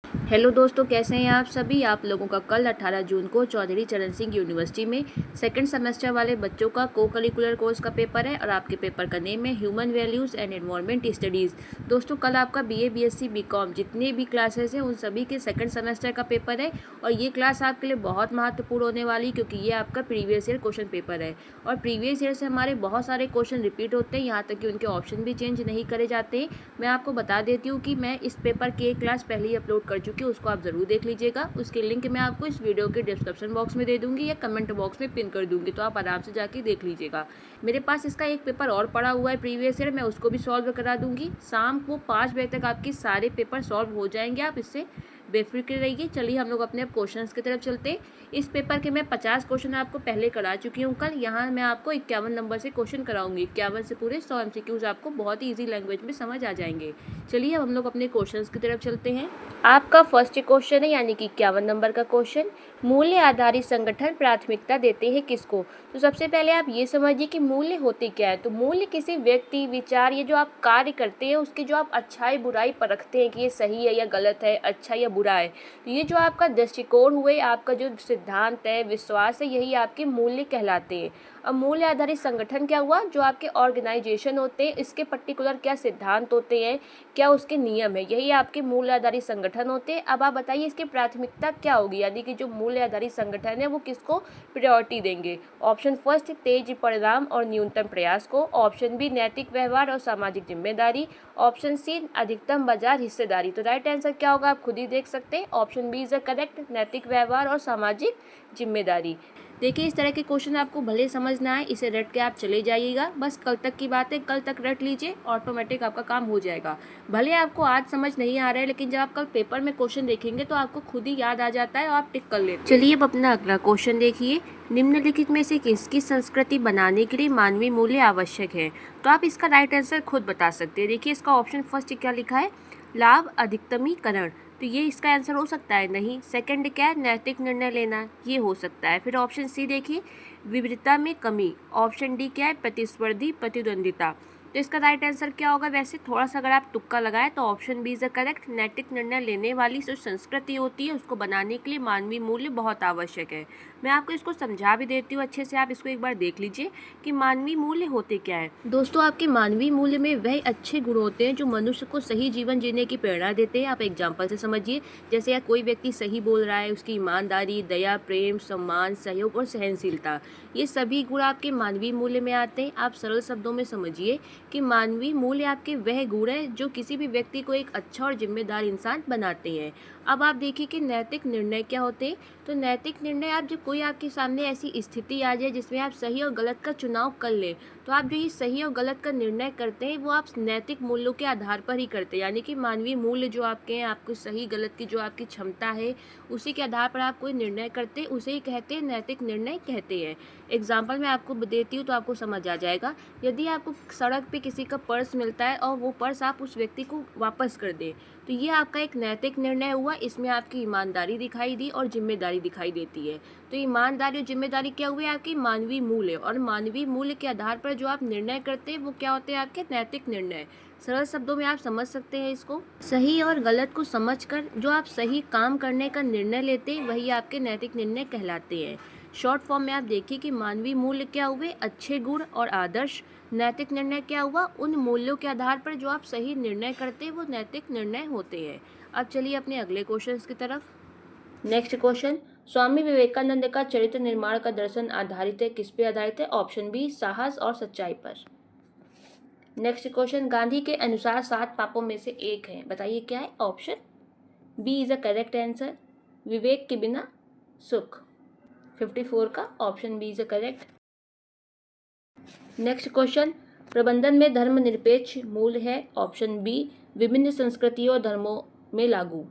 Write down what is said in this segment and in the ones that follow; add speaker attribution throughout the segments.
Speaker 1: Hello दोस्तों, कैसे हैं आप सभी। आप लोगों का कल 18 जून को चौधरी चरण सिंह यूनिवर्सिटी में सेकंड सेमेस्टर वाले बच्चों का को करिकुलर कोर्स का पेपर है और आपके पेपर का नेम है human values and environment studies. दोस्तों, कल आपका बीए, बीएससी, बीकॉम जितने भी क्लासेस हैं उन सभी के सेकंड सेमेस्टर का पेपर है और ये क्लास आपके लिए बहुत महत्वपूर्ण होने वाली, क्योंकि ये आपका प्रीवियस ईयर क्वेश्चन पेपर है और प्रीवियस ईयर से हमारे बहुत सारे क्वेश्चन रिपीट होते हैं, यहाँ तक कि उनके ऑप्शन भी चेंज नहीं करे जाते। मैं आपको बता देती हूँ कि मैं इस पेपर की एक क्लास पहले ही अपलोड कर चुकी हूँ, उसको आप ज़रूर देख लीजिएगा। उसकी लिंक मैं आपको इस वीडियो के डिस्क्रिप्शन बॉक्स में दे दूँगी या कमेंट बॉक्स में पिन कर दूँगी, तो आप आराम से जाके देख लीजिएगा। मेरे पास इसका एक पेपर और पड़ा हुआ है प्रीवियस ईयर, मैं उसको भी सॉल्व करा दूँगी। शाम को 5 बजे तक आपके सारे पेपर सॉल्व हो जाएंगे, आप इससे बेफिक्र रहिए। चलिए हम लोग अपने क्वेश्चंस की तरफ चलते हैं। इस पेपर के मैं 50 क्वेश्चन आपको पहले करा चुकी हूँ कल। यहाँ मैं आपको 51 नंबर से क्वेश्चन कराऊंगी। 51 से पूरे 100 एमसीक्यूज आपको बहुत ही ईजी लैंग्वेज में समझ आ जाएंगे। चलिए अब हम लोग अपने क्वेश्चंस की तरफ चलते हैं। आपका फर्स्ट क्वेश्चन है, यानी कि 51 नंबर का क्वेश्चन, मूल्य आधारित संगठन प्राथमिकता देते हैं किसको। तो सबसे पहले आप ये समझिए कि मूल्य होते क्या है। तो मूल्य किसी व्यक्ति, विचार, ये जो आप कार्य करते हैं उसकी जो आप अच्छाई बुराई परखते हैं कि ये सही है या गलत है, अच्छा या बुरा है। तो ये जो आपका दृष्टिकोण हुए, आपका जो सिद्धांत है, विश्वास है, यही आपके मूल्य कहलाते हैं। अब मूल्य आधारित संगठन क्या हुआ, जो आपके ऑर्गेनाइजेशन होते हैं, इसके पर्टिकुलर क्या सिद्धांत होते हैं, क्या उसके नियम है, यही आपके मूल्य आधारित संगठन होते हैं। अब आप बताइए इसकी प्राथमिकता क्या होगी, यानी कि जो मूल्य आधारित संगठन है वो किसको प्रायोरिटी देंगे। ऑप्शन फर्स्ट, तेज परिणाम और न्यूनतम प्रयास को। ऑप्शन बी, नैतिक व्यवहार और सामाजिक जिम्मेदारी। ऑप्शन सी, अधिकतम बाजार हिस्सेदारी। तो राइट आंसर क्या होगा आप खुद ही देख सकते हैं। Option B is the correct, नैतिक व्यवहार और सामाजिक जिम्मेदारी। देखिए, इस तरह के क्वेश्चन आपको भले समझ ना आए, इसे रट के आप चले जाइएगा। बस कल तक की बात है, कल तक रट लीजिए, ऑटोमेटिक आपका काम हो जाएगा। भले आपको आज समझ नहीं आ रहा है, लेकिन जब आप कल पेपर में क्वेश्चन देखेंगे तो आपको खुद ही याद आ जाता है और आप टिक कर लेते हैं। चलिए अब अपना अगला क्वेश्चन देखिए। निम्नलिखित में से किसकी संस्कृति बनाने के लिए मानवीय मूल्य आवश्यक है। तो आप इसका राइट आंसर खुद बता सकते हैं। देखिए, इसका ऑप्शन फर्स्ट क्या लिखा है, लाभ अधिकतमीकरण। तो ये इसका आंसर हो सकता है नहीं। सेकंड क्या है, नैतिक निर्णय लेना, ये हो सकता है। फिर ऑप्शन सी देखिए, विविधता में कमी। ऑप्शन डी क्या है, प्रतिस्पर्धी प्रतिद्वंदिता। तो इसका राइट आंसर क्या होगा, वैसे थोड़ा सा अगर आप तुक्का लगाए तो option B is the correct, नैतिक निर्णय लेने वाली जो संस्कृति होती है उसको बनाने के लिए मानवीय मूल्य बहुत आवश्यक है। मैं आपको इसको समझा भी देती हूँ अच्छे से, आप इसको एक बार देख लीजिए कि मानवीय मूल्य होते क्या है। दोस्तों, आपके मानवीय मूल्य में वह अच्छे गुण होते हैं जो मनुष्य को सही जीवन जीने की प्रेरणा देते हैं। आप एग्जाम्पल से समझिए, जैसे या कोई व्यक्ति सही बोल रहा है, उसकी ईमानदारी, दया, प्रेम, सम्मान, सहयोग और सहनशीलता, ये सभी गुण आपके मानवीय मूल्य में आते हैं। आप सरल शब्दों में समझिए कि मानवीय मूल्य आपके वह गुण है जो किसी भी व्यक्ति को एक अच्छा और जिम्मेदार इंसान बनाते हैं। अब आप देखिए कि नैतिक निर्णय क्या होते हैं। तो नैतिक निर्णय, आप जब कोई आपके सामने ऐसी स्थिति आ जाए जिसमें आप सही और गलत का चुनाव कर लें, तो आप जो ये सही और गलत का निर्णय करते हैं वो आप नैतिक मूल्यों के आधार पर ही करते हैं। यानी कि मानवीय मूल्य जो आपके हैं, आपको सही गलत की जो आपकी क्षमता है उसी के आधार पर आप कोई निर्णय करते हैं, उसे ही कहते हैं नैतिक निर्णय कहते हैं। एग्जाम्पल मैं आपको देती हूँ तो आपको समझ आ जाएगा। यदि आपको सड़क पे किसी का पर्स मिलता है और वो पर्स आप उस व्यक्ति को वापस कर दें, तो ये आपका एक नैतिक निर्णय हुआ। इसमें आपकी ईमानदारी दिखाई दी और जिम्मेदारी दिखाई देती है। तो ईमानदारी और जिम्मेदारी क्या हुई, आपकी मानवीय मूल्य, और मानवीय मूल्य के आधार पर जो आप निर्णय करते हैं वो क्या होते हैं, आपके नैतिक निर्णय। सरल शब्दों में आप समझ सकते हैं इसको। सही और गलत को समझकर जो आप सही काम करने का निर्णय लेते हैं वही आपके नैतिक निर्णय कहलाते हैं। शॉर्ट फॉर्म में आप देखिए कि मानवीय मूल्य क्या हुए, अच्छे गुण और आदर्श। नैतिक निर्णय क्या हुआ, उन मूल्यों के आधार पर जो आप सही निर्णय करते हैं वो नैतिक निर्णय होते हैं। अब चलिए अपने अगले क्वेश्चन की तरफ। नेक्स्ट क्वेश्चन, स्वामी विवेकानंद का चरित्र निर्माण का दर्शन आधारित है, किस पे आधारित है। ऑप्शन बी, साहस और सच्चाई पर। नेक्स्ट क्वेश्चन, गांधी के अनुसार 7 पापों में से एक है, बताइए क्या है। Option B is a correct answer, विवेक के बिना सुख। 54 का option B is a correct. Next question, प्रबंधन में धर्मनिरपेक्ष मूल्य है। ऑप्शन बी, विभिन्न संस्कृतियों और धर्मों में लागू।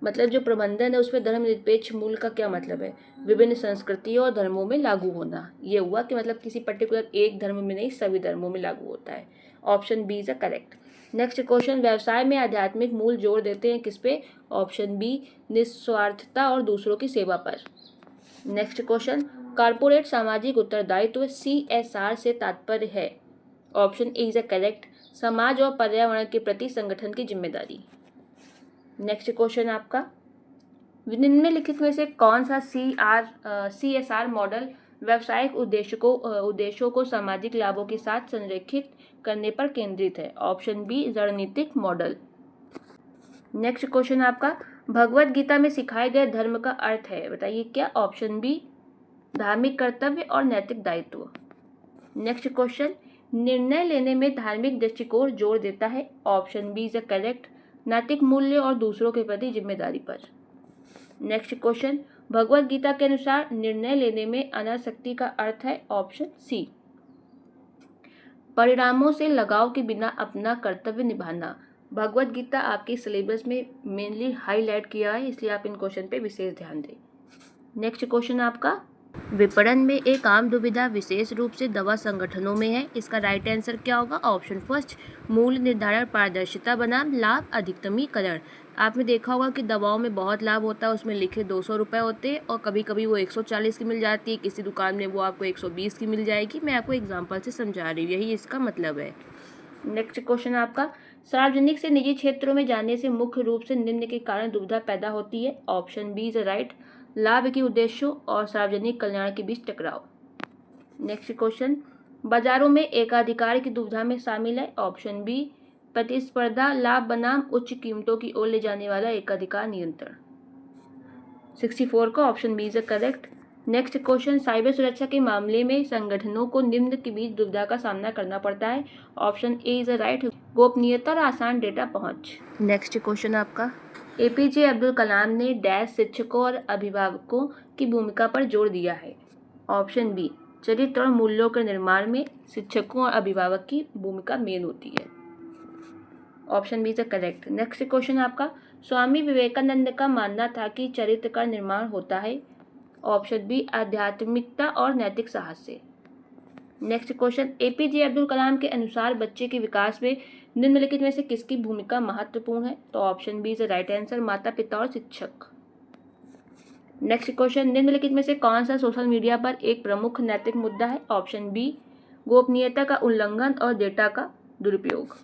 Speaker 1: मतलब जो प्रबंधन है उसमें धर्मनिरपेक्ष मूल्य का क्या मतलब है, विभिन्न संस्कृतियों और धर्मों में लागू होना। ये हुआ कि मतलब किसी पर्टिकुलर एक धर्म में नहीं, सभी धर्मों में लागू होता है। Option B is a correct. Next question, व्यवसाय में आध्यात्मिक मूल्य जोड़ देते हैं किस पे। ऑप्शन बी, निस्वार्थता और दूसरों की सेवा पर। नेक्स्ट क्वेश्चन, कारपोरेट सामाजिक उत्तरदायित्व CSR से तात्पर्य है। Option A is a correct, समाज और पर्यावरण के प्रति संगठन की जिम्मेदारी। नेक्स्ट क्वेश्चन आपका, निम्नलिखित में से कौन सा CSR मॉडल व्यावसायिक उद्देश्यों को सामाजिक लाभों के साथ संरेखित करने पर केंद्रित है? ऑप्शन बी रणनीतिक मॉडल। नेक्स्ट क्वेश्चन आपका, भगवत गीता में सिखाए गए धर्म का अर्थ है, बताइए क्या? ऑप्शन बी धार्मिक कर्तव्य और नैतिक दायित्व। नेक्स्ट क्वेश्चन, निर्णय लेने में धार्मिक दृष्टिकोण जोर देता है? ऑप्शन बी इज करेक्ट, नैतिक मूल्य और दूसरों के प्रति जिम्मेदारी पर। नेक्स्ट क्वेश्चन, भगवत गीता के अनुसार निर्णय लेने में अनासक्ति का अर्थ है? ऑप्शन सी परिणामों से लगाव के बिना अपना कर्तव्य निभाना। भगवत गीता आपके सिलेबस में मेनली हाईलाइट किया है, इसलिए आप इन क्वेश्चन पे विशेष ध्यान दें। नेक्स्ट क्वेश्चन आपका, विपणन में एक आम दुविधा विशेष रूप से दवा संगठनों में है, इसका राइट आंसर क्या होगा? ऑप्शन फर्स्ट मूल्य निर्धारण, पारदर्शिता बनाम लाभ अधिकतमीकरण। आपने देखा होगा कि दवाओं में बहुत लाभ होता है, उसमें लिखे 200 रुपये होते हैं और कभी कभी वो 140 की मिल जाती है, किसी दुकान में वो आपको 120 की मिल जाएगी। मैं आपको एग्जाम्पल से समझा रही हूँ, यही इसका मतलब है। नेक्स्ट क्वेश्चन आपका, सार्वजनिक से निजी क्षेत्रों में जाने से मुख्य रूप से निम्न के कारण दुविधा पैदा होती है? ऑप्शन बी इज राइट, लाभ के उद्देश्यों और सार्वजनिक कल्याण के बीच टकराव। नेक्स्ट क्वेश्चन, बाजारों में एकाधिकार की दुविधा में शामिल है? ऑप्शन बी प्रतिस्पर्धा लाभ बनाम उच्च कीमतों की ओर ले जाने वाला एकाधिकार नियंत्रण। 64 का option B is correct. Next question, cyber सुरक्षा के मामले में संगठनों को निम्न के बीच दुविधा का सामना करना पड़ता है? ऑप्शन ए इज राइट, गोपनीयता और आसान डेटा पहुंच। नेक्स्ट क्वेश्चन आपका, APJ अब्दुल कलाम ने डैश शिक्षकों और अभिभावकों की भूमिका पर जोर दिया है? ऑप्शन बी चरित्र और मूल्यों के निर्माण में शिक्षकों और अभिभावक की भूमिका मेन होती है। Option B is correct. Next question आपका, स्वामी विवेकानंद का मानना था कि चरित्र का निर्माण होता है? ऑप्शन बी आध्यात्मिकता और नैतिक साहस से। Next question, APJ Abdul Kalam के अनुसार बच्चे के विकास में निम्नलिखित में से किसकी भूमिका महत्वपूर्ण है? तो option B is right answer, माता पिता और शिक्षक। नेक्स्ट क्वेश्चन, निम्नलिखित में से कौन सा सोशल मीडिया पर एक प्रमुख नैतिक मुद्दा है? ऑप्शन बी गोपनीयता का उल्लंघन और डेटा का दुरुपयोग।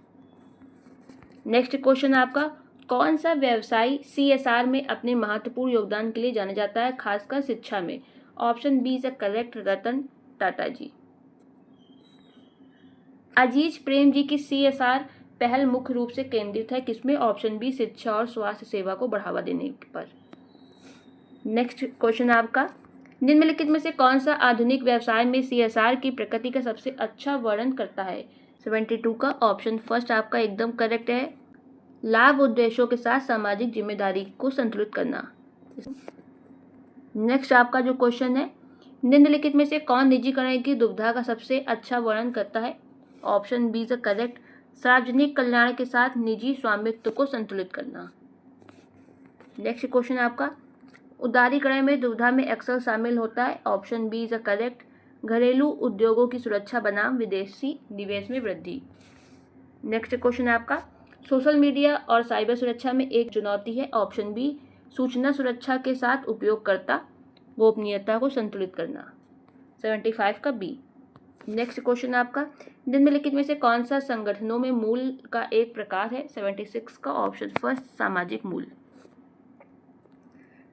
Speaker 1: नेक्स्ट क्वेश्चन आपका, कौन सा व्यवसायी CSR में अपने महत्वपूर्ण योगदान के लिए जाना जाता है, खासकर शिक्षा में? Option B is correct, Ratan Tata जी। अजीज प्रेम जी की CSR पहल मुख्य रूप से केंद्रित है किसमें? ऑप्शन बी शिक्षा और स्वास्थ्य सेवा को बढ़ावा देने पर। नेक्स्ट क्वेश्चन आपका, निम्नलिखित में से कौन सा आधुनिक व्यवसाय में CSR की प्रकृति का सबसे अच्छा वर्णन करता है? 72 का ऑप्शन फर्स्ट आपका एकदम करेक्ट है, लाभ उद्देश्यों के साथ सामाजिक जिम्मेदारी को संतुलित करना। नेक्स्ट आपका जो क्वेश्चन है, निम्नलिखित में से कौन निजीकरण की दुविधा का सबसे अच्छा वर्णन करता है? ऑप्शन बी इज करेक्ट, सार्वजनिक कल्याण के साथ निजी स्वामित्व को संतुलित करना। नेक्स्ट क्वेश्चन आपका, उदारीकरण में दुविधा में अक्सर शामिल होता है? ऑप्शन बी इज करेक्ट, घरेलू उद्योगों की सुरक्षा बनाम विदेशी निवेश में वृद्धि। नेक्स्ट क्वेश्चन आपका, सोशल मीडिया और साइबर सुरक्षा में एक चुनौती है? ऑप्शन बी सूचना सुरक्षा के साथ उपयोगकर्ता गोपनीयता को संतुलित करना। 75 का बी। नेक्स्ट क्वेश्चन आपका, निम्नलिखित में से कौन सा संगठनों में मूल का एक प्रकार है? 76 का ऑप्शन फर्स्ट सामाजिक मूल।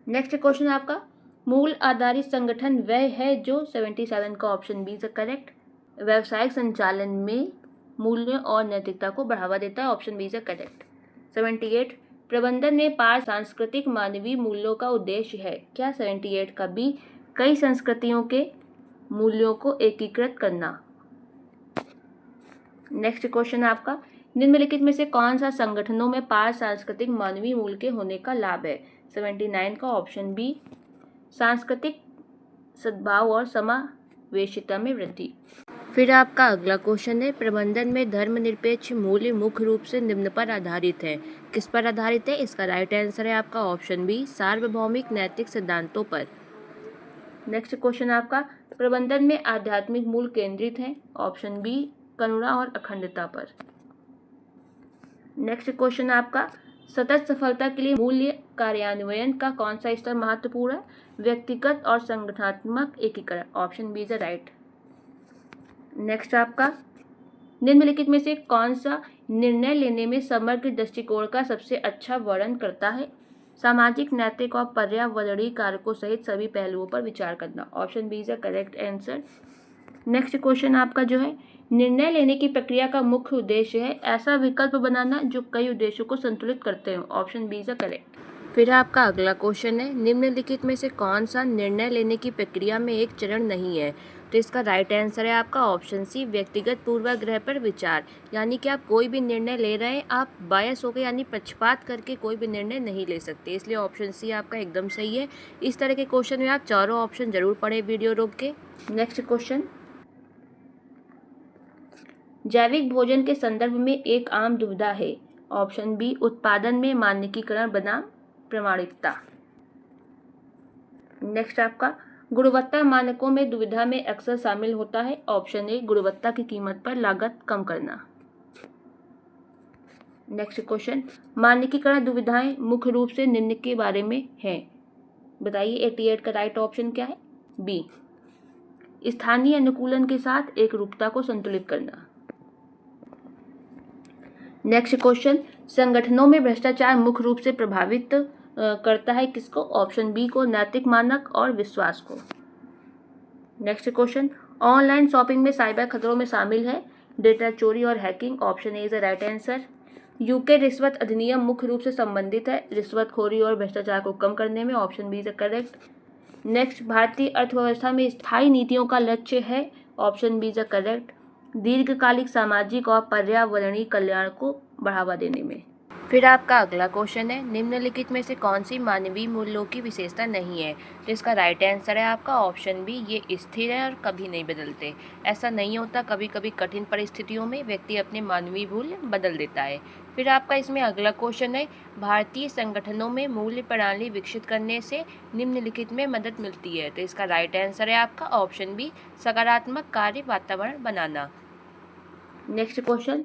Speaker 1: नेक्स्ट क्वेश्चन आपका, मूल आधारित संगठन वह है जो 77 का ऑप्शन बी इज करेक्ट, व्यावसायिक संचालन में मूल्यों और नैतिकता को बढ़ावा देता है? Option B is correct. 78 प्रबंधन में पार सांस्कृतिक मानवीय मूल्यों का उद्देश्य है क्या? 78 का बी, कई संस्कृतियों के मूल्यों को एकीकृत करना। नेक्स्ट क्वेश्चन आपका, निम्नलिखित में से कौन सा संगठनों में पार सांस्कृतिक मानवीय मूल्य के होने का लाभ है? 79 का ऑप्शन बी, सांस्कृतिक सद्भाव और समावेशिता में वृद्धि। फिर आपका अगला क्वेश्चन है, प्रबंधन में धर्मनिरपेक्ष मूल्य मुख्य रूप से निम्न पर आधारित है, किस पर आधारित है? इसका राइट आंसर है आपका ऑप्शन बी, सार्वभौमिक नैतिक सिद्धांतों पर। नेक्स्ट क्वेश्चन आपका, प्रबंधन में आध्यात्मिक मूल्य केंद्रित है? ऑप्शन बी, करुणा और अखंडता पर। नेक्स्ट क्वेश्चन आपका, सतत सफलता के लिए मूल्य कार्यान्वयन का कौन सा स्तर महत्वपूर्ण है? व्यक्तिगत और संगठनात्मक एकीकरण। Option B is right. Next आपका, निम्नलिखित में से कौन सा निर्णय लेने में समग्र दृष्टिकोण का सबसे अच्छा वर्णन करता है? सामाजिक, नैतिक और पर्यावरणीय कारकों सहित सभी पहलुओं पर विचार करना। Option B is the correct answer. Next question आपका जो है, निर्णय लेने की प्रक्रिया का मुख्य उद्देश्य है ऐसा विकल्प बनाना जो कई उद्देश्यों को संतुलित करते हो। Option B is the correct. फिर आपका अगला क्वेश्चन है, निम्नलिखित में से कौन सा निर्णय लेने की प्रक्रिया में एक चरण नहीं है? तो इसका राइट आंसर है आपका ऑप्शन सी, व्यक्तिगत पूर्वाग्रह पर विचार। यानी कि आप कोई भी निर्णय ले रहे हैं, आप बायस होकर यानी पक्षपात करके कोई भी निर्णय नहीं ले सकते, इसलिए ऑप्शन सी आपका एकदम सही है। इस तरह के क्वेश्चन में आप चारों ऑप्शन जरूर पढ़ें वीडियो रोक के। नेक्स्ट क्वेश्चन, जैविक भोजन के संदर्भ में एक आम दुविधा है। ऑप्शन बी, उत्पादन में मानकीकरण बनाम प्रमाणिकता। नेक्स्ट आपका, गुणवत्ता मानकों में दुविधा में अक्सर शामिल होता है। ऑप्शन ए, गुणवत्ता की कीमत पर लागत कम करना। नेक्स्ट क्वेश्चन, मानकीकरण दुविधाएं मुख्य रूप से निम्न के बारे में हैं। बताइए 88 का राइट ऑप्शन क्या है? बी, स्थानीय अनुकूलन के साथ एकरूपता को संतुलित करना। नेक्स्ट क्वेश्चन, संगठनों में भ्रष्टाचार मुख्य रूप से प्रभावित करता है किसको? ऑप्शन बी को, नैतिक मानक और विश्वास को। नेक्स्ट क्वेश्चन, ऑनलाइन शॉपिंग में साइबर खतरों में शामिल है डेटा चोरी और hacking. Option A is the right answer. UK रिश्वत अधिनियम मुख्य रूप से संबंधित है रिश्वतखोरी और भ्रष्टाचार को कम करने में। Option B is the correct. Next, भारतीय अर्थव्यवस्था में स्थायी नीतियों का लक्ष्य है। Option B is the correct. दीर्घकालिक सामाजिक और पर्यावरणीय कल्याण को बढ़ावा देने में। फिर आपका अगला क्वेश्चन है, निम्नलिखित में से कौन सी मानवीय मूल्यों की विशेषता नहीं है? तो इसका राइट आंसर है आपका ऑप्शन बी, ये स्थिर है और कभी नहीं बदलते। ऐसा नहीं होता, कभी कभी कठिन परिस्थितियों में व्यक्ति अपने मानवीय मूल्य बदल देता है। फिर आपका इसमें अगला क्वेश्चन है, भारतीय संगठनों में मूल्य प्रणाली विकसित करने से निम्नलिखित में मदद मिलती है। तो इसका राइट आंसर है आपका ऑप्शन बी, सकारात्मक कार्य वातावरण बनाना। नेक्स्ट क्वेश्चन,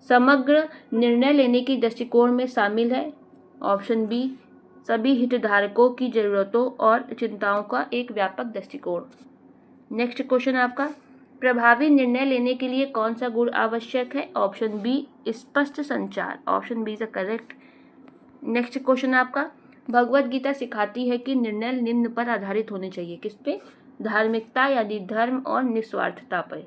Speaker 1: समग्र निर्णय लेने की दृष्टिकोण में शामिल है। ऑप्शन बी, सभी हितधारकों की जरूरतों और चिंताओं का एक व्यापक दृष्टिकोण। नेक्स्ट क्वेश्चन आपका, प्रभावी निर्णय लेने के लिए कौन सा गुण आवश्यक है? ऑप्शन बी, स्पष्ट संचार। Option B is correct. Next question आपका, भगवत गीता सिखाती है कि निर्णय निम्न पर आधारित होने चाहिए। किस पे? धार्मिकता यानी धर्म और निस्वार्थता पर।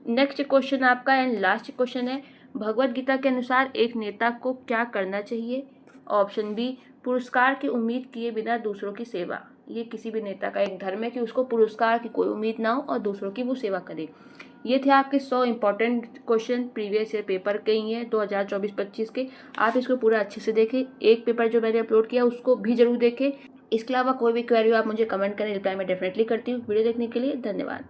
Speaker 1: नेक्स्ट क्वेश्चन आपका एंड लास्ट क्वेश्चन है, भगवत गीता के अनुसार एक नेता को क्या करना चाहिए? ऑप्शन बी, पुरस्कार की उम्मीद किए बिना दूसरों की सेवा। ये किसी भी नेता का एक धर्म है कि उसको पुरस्कार की कोई उम्मीद ना हो और दूसरों की वो सेवा करे। ये थे आपके 100 important question previous year paper के ही हैं 2024-25 के। आप इसको पूरा अच्छे से देखें। एक पेपर जो मैंने अपलोड किया उसको भी जरूर देखें। इसके अलावा कोई भी क्वेरी हो आप मुझे कमेंट करें, रिप्लाई मैं डेफिनेटली करती हूँ। वीडियो देखने के लिए धन्यवाद।